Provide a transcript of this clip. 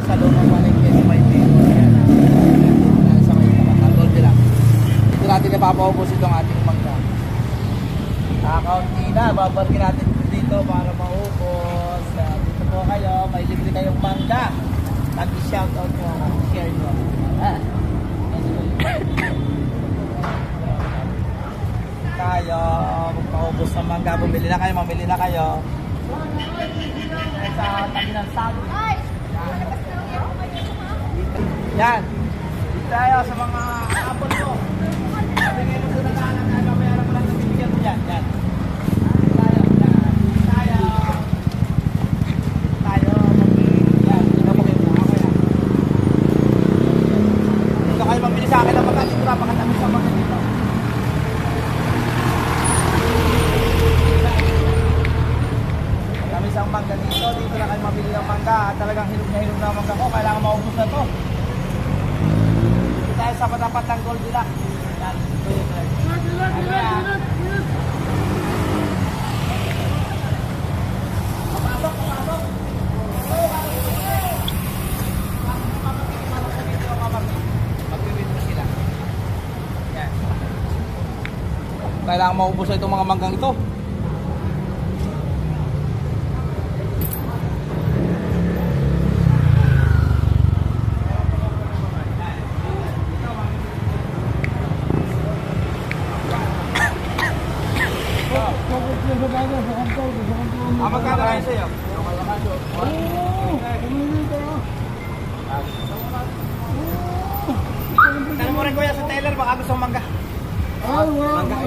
sa lumang malengke sa may Pino. Yan. Yan sa may Gold lang. Dito natin napapaubos itong ating mangga. Kakaunti na, babarkin natin dito para maubos. Dito po kayo, may libre kayong mangga. Nag-shoutout nyo, share nyo. Tayo, magpaubos ng mangga. Bumili na kayo, mamili na kayo. Sa tabi ng sabi. Yan. Dito tayo sa mga apple mo. Sabi ngayon mo na lang na mamaya lang mo lang nabibigyan mo dyan. Yan. Tayo. Tayo. Tayo. Yan. Dito mo kayo. Ako yan. Dito kayo mamili sa akin ng mga dito. Napakatamis sa mga dito. Tamis ang mangga dito. Dito na kayo mabili ng mangga. Talagang hilog na hilog na mangga ko. Kailangan maubos na to. Dito tayo sa patapat ng Gold nila. Yan. Ito yun. Papasok. Magbibit mo sila. Yan. Kailangan maubos na itong mga manggang ito. Magkano kayo sa'yo? Tanong mo rin kuya sa teller, baka gusto mangga. Mangga.